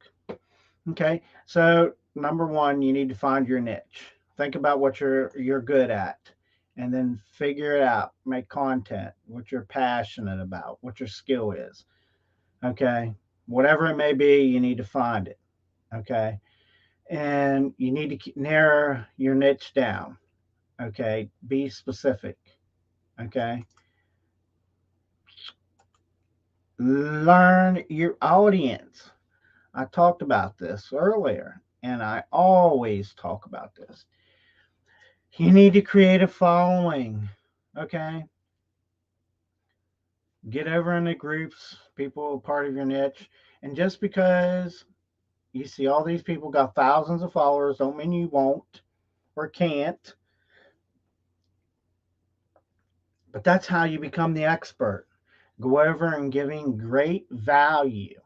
Okay, so number one, you need to find your niche. Think about what you're good at, and then figure it out. Make content, what you're passionate about, what your skill is. Okay, whatever it may be, you need to find it. Okay, and you need to narrow your niche down. Okay, be specific. Okay, learn your audience. I talked about this earlier, and I always talk about this. You need to create a following. Okay, get over in the groups, people part of your niche, and just because you see all these people got thousands of followers, don't mean you won't or can't. But that's how you become the expert. Go over and giving great value.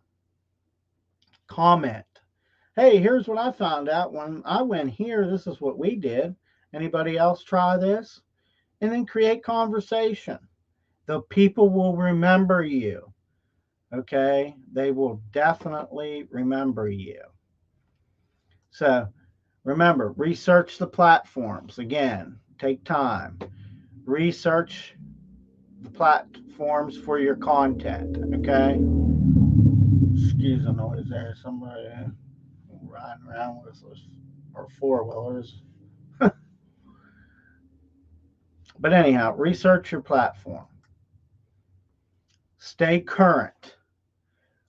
Comment. Hey, here's what I found out when I went here. This is what we did. Anybody else try this? And then create conversation. The people will remember you. Okay? They will definitely remember you. So remember, research the platforms. Again, take time. Research the platforms for your content. Okay? Excuse the noise there. Somebody riding around with us or four wheelers. But anyhow, research your platform. Stay current.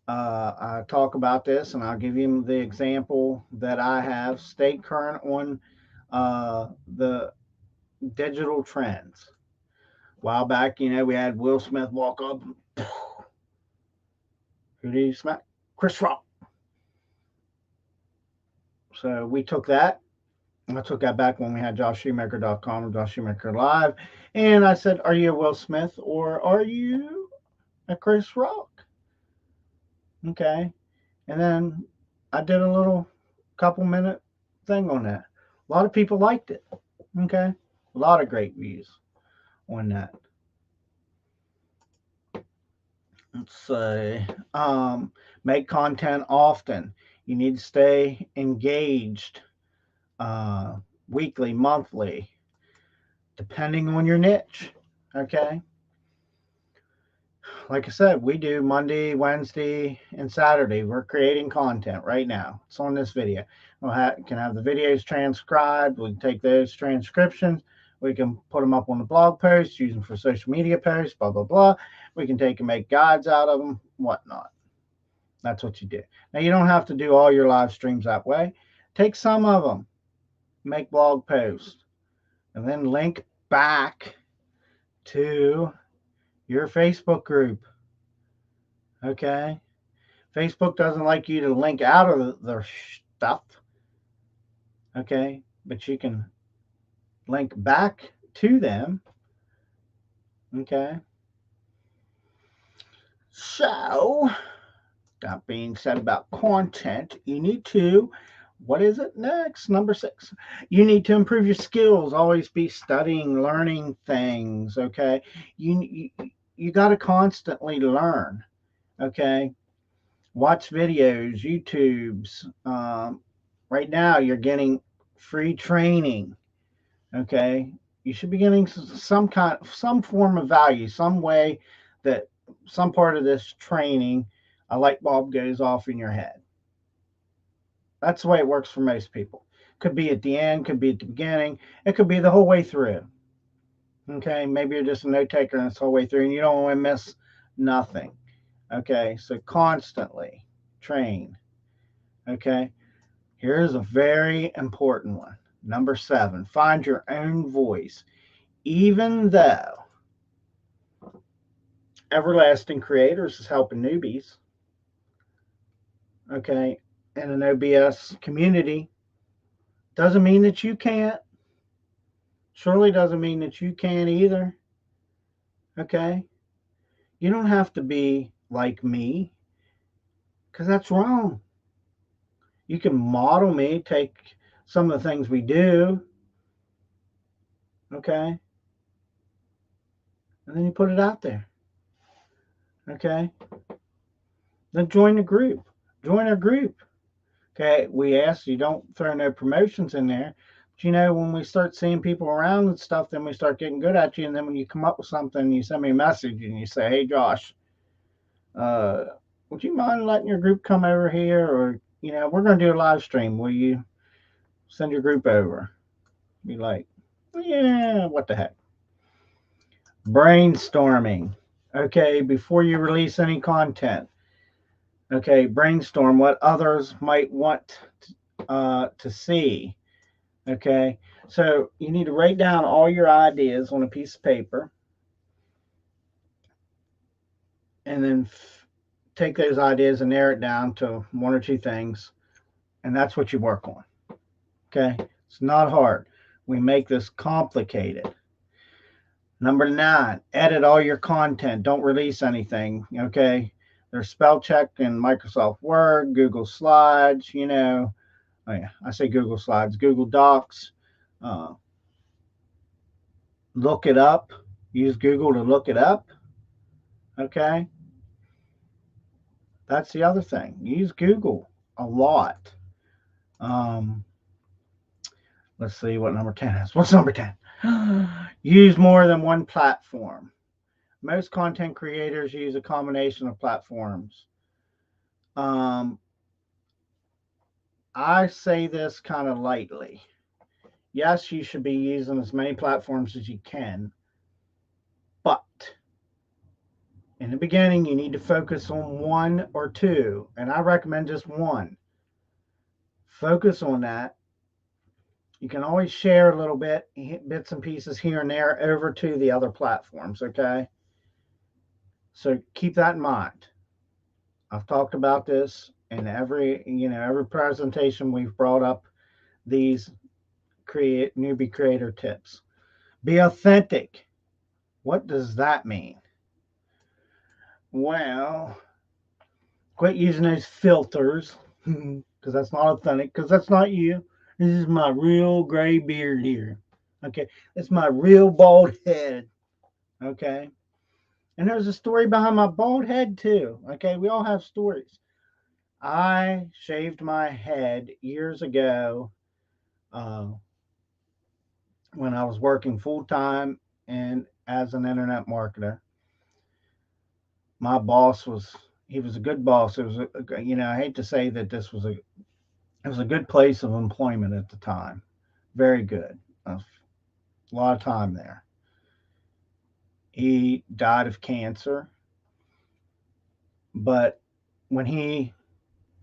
I talk about this, and I'll give you the example that I have. Stay current on the digital trends. A while back, we had Will Smith walk up. Who did he smack? Chris Rock. So we took that. I took that back when we had JoshShoemaker.com and Josh Shoemaker Live. And I said, are you a Will Smith or are you a Chris Rock? Okay. And then I did a little couple minute thing on that. A lot of people liked it. Okay. A lot of great views on that. Let's say, make content often. You need to stay engaged weekly, monthly, depending on your niche. Okay. Like I said, we do Monday, Wednesday, and Saturday. We're creating content right now. It's on this video. Can have the videos transcribed. We can take those transcriptions. We can put them up on the blog posts, use them for social media posts, blah, blah, blah. We can take and make guides out of them, whatnot. That's what you do. Now, you don't have to do all your live streams that way. Take some of them, make blog posts, and then link back to your Facebook group. Okay? Facebook doesn't like you to link out of their stuff. Okay? But you can link back to them. Okay? So, that being said about content, you need to, what is it next? Number 6. You need to improve your skills. Always be studying, learning things. Okay? You got to constantly learn. Okay? Watch videos, YouTubes. Right now, you're getting free training. Okay, you should be getting some form of value, some way that some part of this training, a light bulb goes off in your head. That's the way it works for most people. Could be at the end, could be at the beginning, it could be the whole way through. Okay, maybe you're just a note taker this whole way through and you don't want to miss nothing. Okay, so constantly train. Okay, here's a very important one. Number 7, find your own voice. Even though Everlasting Creators is helping newbies, okay, in an OBS community, doesn't mean that you can't. Surely doesn't mean that you can't either. Okay, you don't have to be like me, because that's wrong. You can model me, take some of the things we do, okay, and then you put it out there. Okay, then join the group. Join our group. Okay, we ask you don't throw no promotions in there. But you know, when we start seeing people around and stuff, then we start getting good at you. And then when you come up with something, you send me a message and you say, hey, Josh, would you mind letting your group come over here? Or, you know, we're going to do a live stream. Will you send your group over? Be like, yeah, what the heck? Brainstorming. Okay, before you release any content. Okay, brainstorm what others might want to see. Okay, so you need to write down all your ideas on a piece of paper and then take those ideas and narrow it down to 1 or 2 things, and that's what you work on. Okay, it's not hard. We make this complicated. Number 9, edit all your content. Don't release anything. Okay, there's spell check in Microsoft Word, Google Slides, you know. Oh yeah, I say Google Slides, Google Docs. Look it up. Use Google to look it up. Okay. That's the other thing. Use Google a lot. Let's see what number 10 is. What's number 10? Use more than one platform. Most content creators use a combination of platforms. I say this kind of lightly. Yes, you should be using as many platforms as you can, but in the beginning, you need to focus on 1 or 2, and I recommend just 1. Focus on that. You can always share a little bit, bits and pieces here and there over to the other platforms, okay? So keep that in mind. I've talked about this in every presentation we've brought up these newbie creator tips. Be authentic. What does that mean? Well, quit using those filters because that's not authentic, because that's not you. This is my real gray beard here. Okay, it's my real bald head. Okay, and there's a story behind my bald head too. Okay, we all have stories. I shaved my head years ago when I was working full time and as an internet marketer. My boss he was a good boss. It was I hate to say that it was a good place of employment at the time. Very good. A lot of time there. He died of cancer, but when he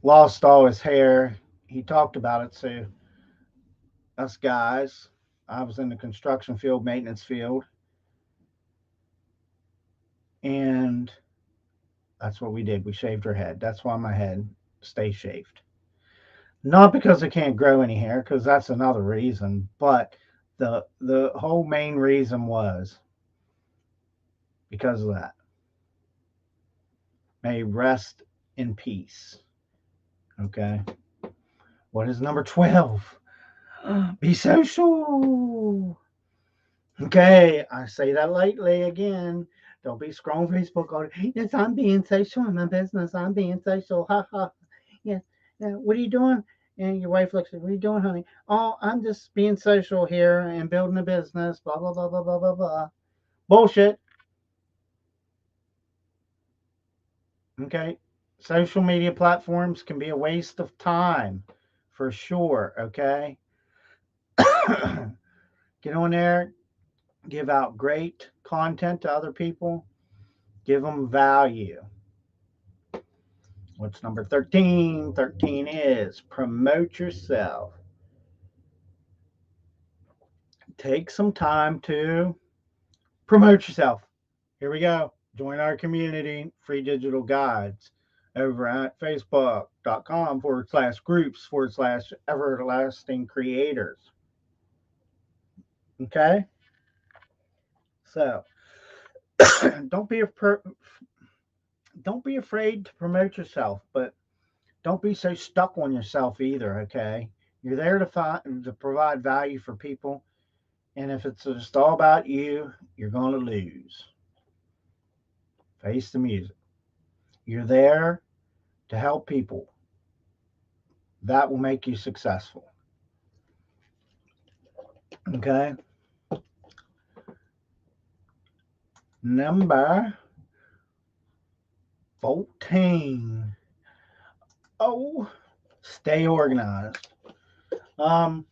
lost all his hair, he talked about it. So, us guys, I was in the construction field, maintenance field, and that's what we did. We shaved our head. That's why my head stays shaved. Not because I can't grow any hair, because that's another reason, but the whole main reason was because of that. May rest in peace. Okay. What is number 12? Be social. Okay, I say that lightly again. Don't be scrolling Facebook all day. Yes, I'm being social in my business. I'm being social. Ha ha. Yes. Yeah. What are you doing? And your wife looks at you. What are you doing, honey? Oh, I'm just being social here and building a business. Blah blah blah blah blah blah blah. Bullshit. Okay. Social media platforms can be a waste of time for sure. Okay. Get on there, give out great content to other people, give them value. What's number 13? 13 is promote yourself. Take some time to promote yourself. Here we go. Join our community, free digital guides, over at facebook.com/groups/everlasting creators. Okay? So don't be a don't be afraid to promote yourself, but don't be so stuck on yourself either, okay? You're there to provide value for people, and if it's just all about you, you're going to lose. Face the music. You're there to help people. That will make you successful. Okay? Number 14. Oh, stay organized. Um,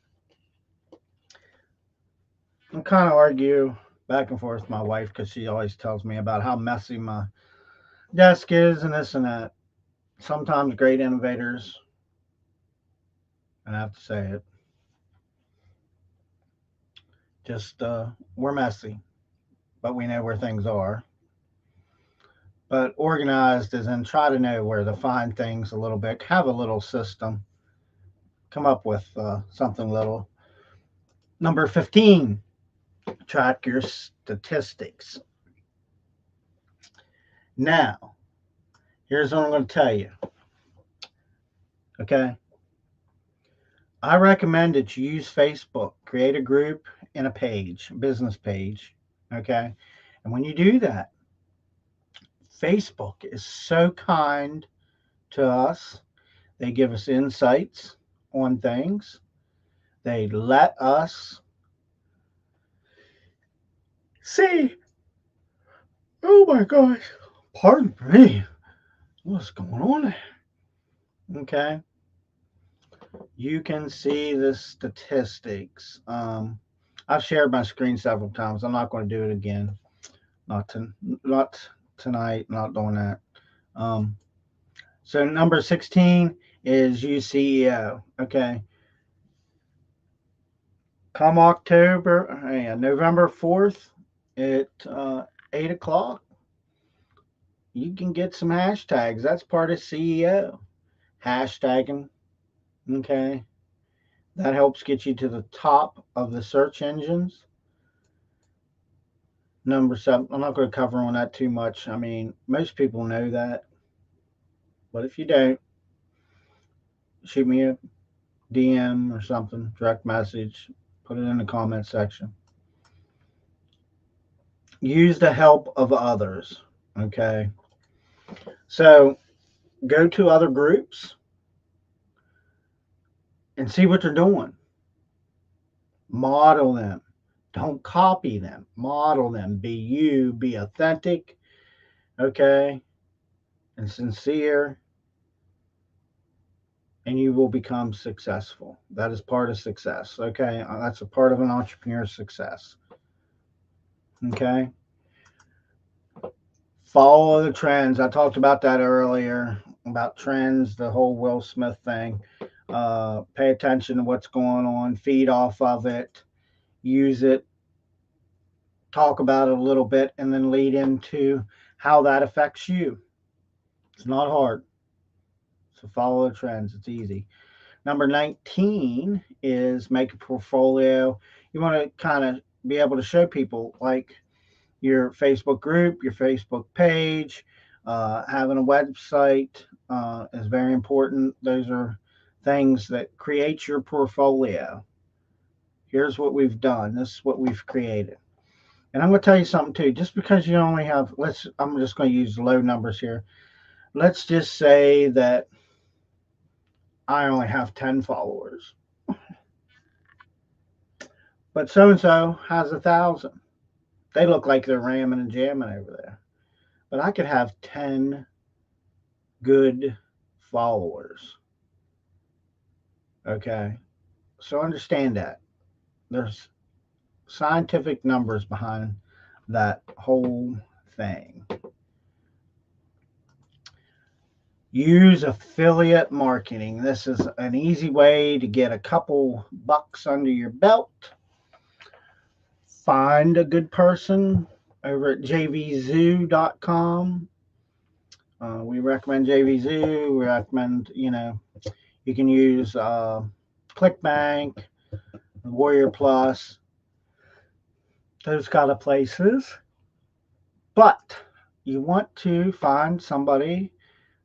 I kind of argue back and forth with my wife because she always tells me about how messy my desk is and this and that. Sometimes great innovators, and I have to say it, just we're messy, but we know where things are. But organized is in try to know where to find things a little bit, have a little system, come up with something little. Number 15, track your statistics. Now, here's what I'm going to tell you. Okay. I recommend that you use Facebook, create a group and a page, business page. Okay. And when you do that, Facebook is so kind to us. They give us insights on things. They let us see. Oh my gosh. Pardon me. What's going on there? Okay. You can see the statistics. I've shared my screen several times. I'm not going to do it again. Not to, not tonight. Not doing that. Um, so number 16 is UCEO. Okay. Come October, November 4th at 8 o'clock, you can get some hashtags. That's part of CEO. Hashtagging. Okay. That helps get you to the top of the search engines. Number 7, I'm not going to cover on that too much. I mean, most people know that. But if you don't, shoot me a DM or something, direct message, put it in the comment section. Use the help of others. Okay. So go to other groups and see what they're doing. Model them. Don't copy them. Model them. Be you. Be authentic. Okay. And sincere. And you will become successful. That is part of success. Okay. That's a part of an entrepreneur's success. Okay. Follow the trends. I talked about that earlier about trends, the whole Will Smith thing. Pay attention to what's going on, feed off of it, use it, talk about it a little bit, and then lead into how that affects you. It's not hard. So follow the trends. It's easy. Number 19 is make a portfolio. You want to kind of be able to show people like your Facebook group, your Facebook page, having a website is very important. Those are things that create your portfolio. Here's what we've done. This is what we've created. And I'm going to tell you something too. Just because you only have, I'm just going to use low numbers here. Let's just say that I only have 10 followers, but so and so has 1,000. They look like they're ramming and jamming over there. But I could have 10 good followers. Okay. So understand that. There's scientific numbers behind that whole thing. Use affiliate marketing. This is an easy way to get a couple bucks under your belt. Find a good person over at jvzoo.com. We recommend JVZoo. We recommend, you can use ClickBank, Warrior Plus, those kind of places. But you want to find somebody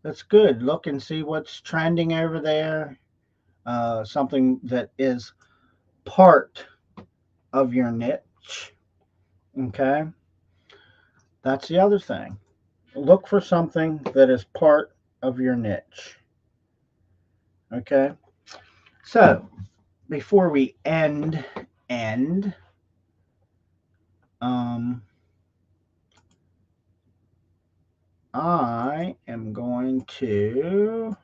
that's good. Look and see what's trending over there. Something that is part of your niche. Okay. That's the other thing. Look for something that is part of your niche. Okay. So before we end, I am going to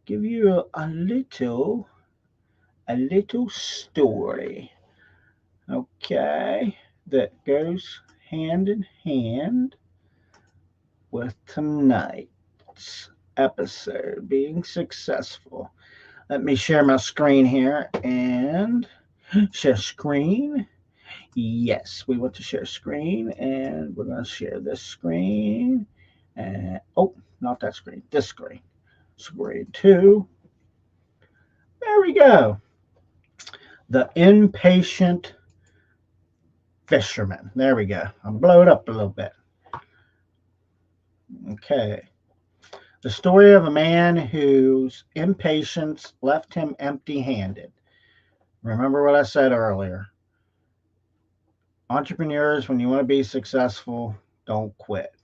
give you a little story, okay, that goes hand in hand with tonight's episode being successful. Let me share my screen here and share screen. Yes, we want to share screen, and we're going to share this screen. And oh, not that screen, this screen. Screen 2. There we go. The impatient fisherman. There we go. I'll blow it up a little bit. Okay. The story of a man whose impatience left him empty handed. Remember what I said earlier. Entrepreneurs, when you want to be successful, don't quit.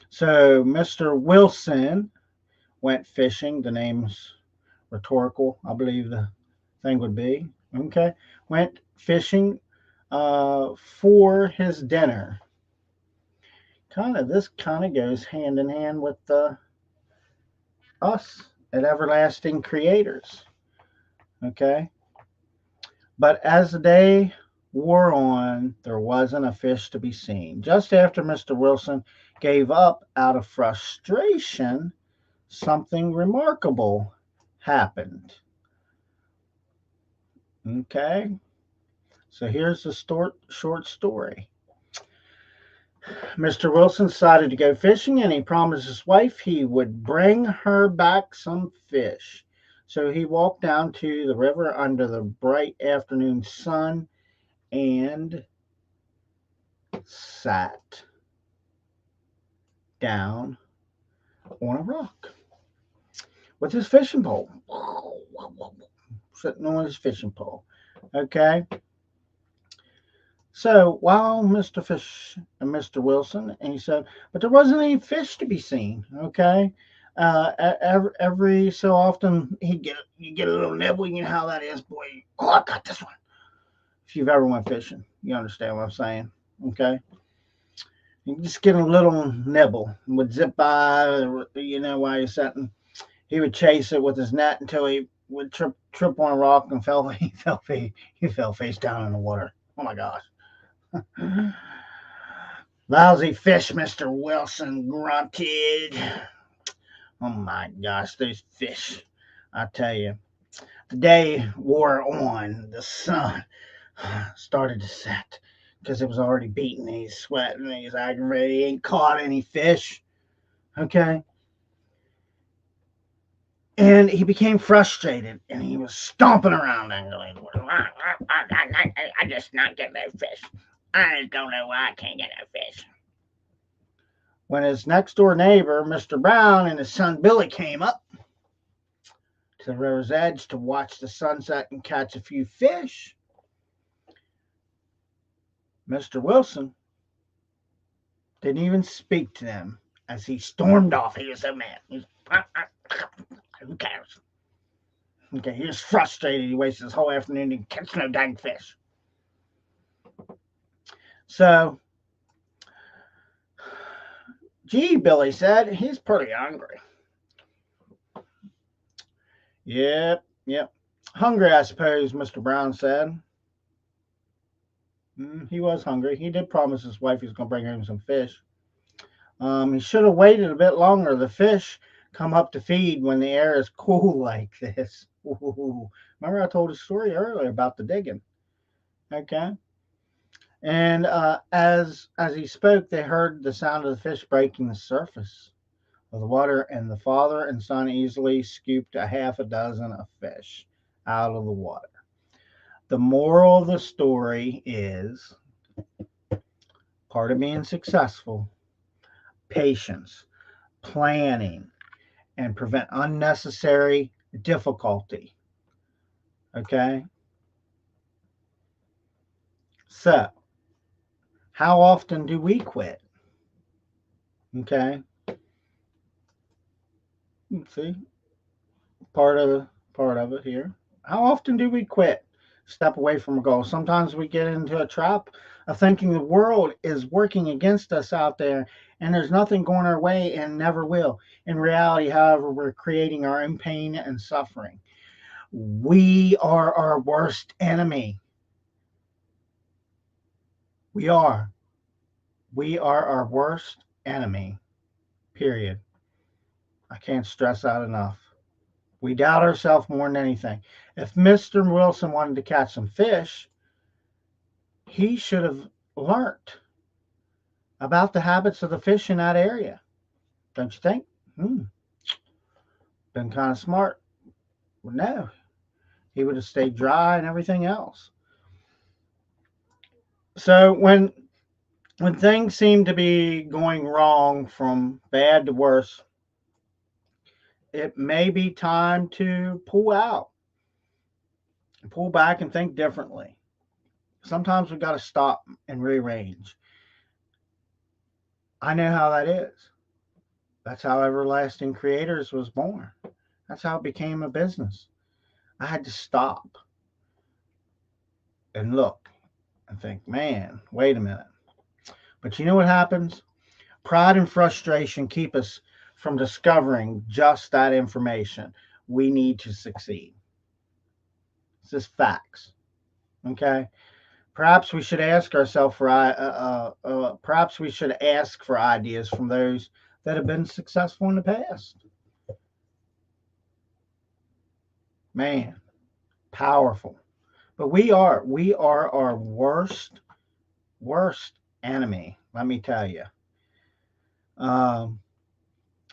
So, Mr. Wilson went fishing. The name's rhetorical, I believe the thing would be. Okay. Went fishing for his dinner. This kind of goes hand in hand with us at Everlasting Creators. Okay. But as the day wore on, there wasn't a fish to be seen. Just after Mr. Wilson gave up out of frustration, something remarkable happened. Okay. So here's the short story. Mr. Wilson decided to go fishing, and he promised his wife he would bring her back some fish. So he walked down to the river under the bright afternoon sun and sat down on a rock with his fishing pole. Sitting on his fishing pole. Okay. So while Mr. Wilson, and he said, but there wasn't any fish to be seen. Okay. Every so often you get a little nibble. You know how that is, boy. Oh, I got this one. If you've ever went fishing, you understand what I'm saying. Okay. You just get a little nibble and would zip by, while you're sitting. He would chase it with his net until he would trip on a rock and he fell face down in the water. Oh my gosh. Lousy fish, Mr. Wilson grunted. Oh my gosh, those fish. I tell you. The day wore on. The sun started to set because it was already beating. He's sweating. He's aggravated. He ain't caught any fish. Okay. And he became frustrated and he was stomping around angrily. I just not get no fish. I just don't know why I can't get no fish. When his next door neighbor, Mr. Brown, and his son Billy came up to the river's edge to watch the sunset and catch a few fish, Mr. Wilson didn't even speak to them as he stormed off. He was so mad. Who cares? Okay, he was frustrated. He wasted his whole afternoon and catch no dang fish. So, gee, Billy said, he's pretty hungry. Yep. Hungry, I suppose, Mr. Brown said. He was hungry. He did promise his wife he was going to bring home some fish. He should have waited a bit longer. The fish come up to feed when the air is cool like this. Ooh. Remember I told a story earlier about the digging. Okay. And as he spoke, they heard the sound of the fish breaking the surface of the water, and the father and son easily scooped a half a dozen of fish out of the water. The moral of the story is part of being successful, patience, planning, and prevent unnecessary difficulty. Okay? So, how often do we quit? Okay? See? Part of it here. How often do we quit? Step away from a goal. Sometimes we get into a trap of thinking the world is working against us out there and there's nothing going our way and never will. In reality, however, we're creating our own pain and suffering. We are our worst enemy. We are. We are our worst enemy. Period. I can't stress that enough. We doubt ourselves more than anything. If Mr. Wilson wanted to catch some fish, he should have learned about the habits of the fish in that area. Don't you think? Been kind of smart. Well, no, he would have stayed dry and everything else. So when things seem to be going wrong from bad to worse, it may be time to pull out, pull back, and think differently. Sometimes we got to stop and rearrange. I know how that is. That's how Everlasting Creators was born. That's how it became a business. I had to stop and look and think, man, wait a minute. But you know what happens? Pride and frustration keep us from discovering just that information we need to succeed. It's just facts. Okay. Perhaps we should ask ourselves for perhaps we should ask for ideas from those that have been successful in the past. Man, powerful. But we are our worst enemy. Let me tell you. Um,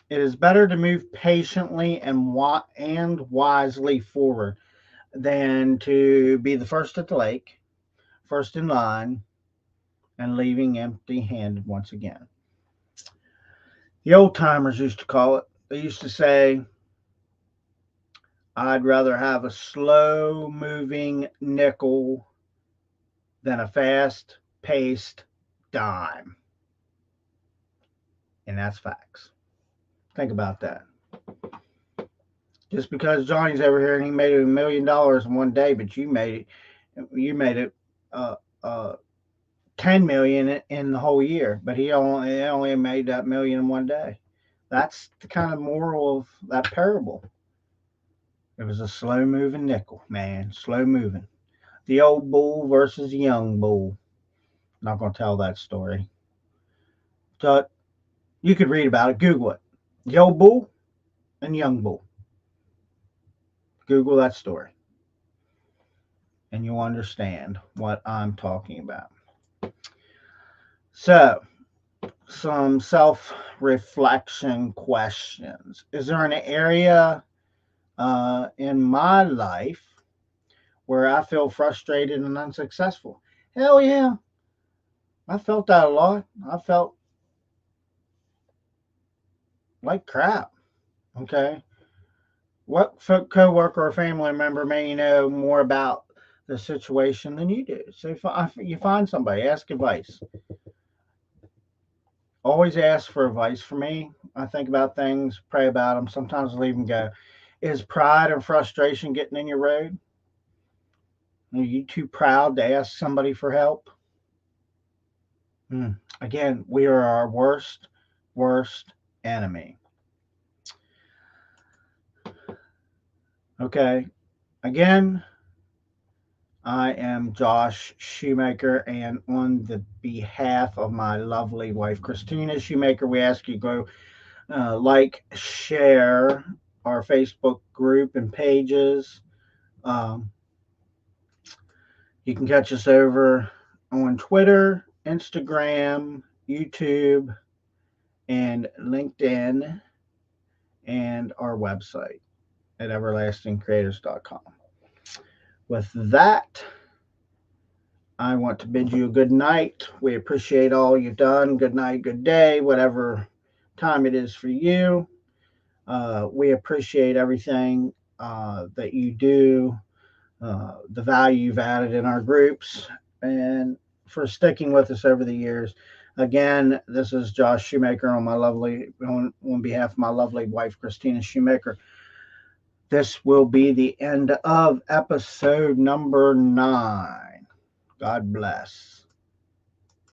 it is better to move patiently and wisely forward than to be the first at the lake, first in line, and leaving empty handed once again. The old timers used to call it, they used to say, I'd rather have a slow moving nickel than a fast paced dime. And that's facts. Think about that. Just because Johnny's over here and he made $1 million in one day, but you made it 10 million in the whole year, but he only made that million in one day. That's the kind of moral of that parable. It was a slow moving nickel, man, slow moving. The old bull versus the young bull. Not going to tell that story. So you could read about it. Google it. Yo Bull and Young Bull. Google that story, and you'll understand what I'm talking about. So, some self reflection questions. Is there an area in my life where I feel frustrated and unsuccessful? Hell yeah. I felt that a lot. I felt like crap. Okay. What coworker or family member may know more about the situation than you do? So you find somebody, ask advice. Always ask for advice. For me, I think about things, pray about them, sometimes leave them go. Is pride and frustration getting in your road? Are you too proud to ask somebody for help? Again, we are our worst enemy. Okay. Again, I am Josh Shoemaker, and on the behalf of my lovely wife, Christina Shoemaker, we ask you go like, share our Facebook group and pages. Um, you can catch us over on Twitter, Instagram, YouTube, and LinkedIn, and our website at everlastingcreators.com. With that, I want to bid you a good night. We appreciate all you've done. Good night, good day, whatever time it is for you. We appreciate everything that you do, the value you've added in our groups, and for sticking with us over the years. Again, this is Josh Shoemaker on behalf of my lovely wife, Christina Shoemaker. This will be the end of episode number 9. God bless.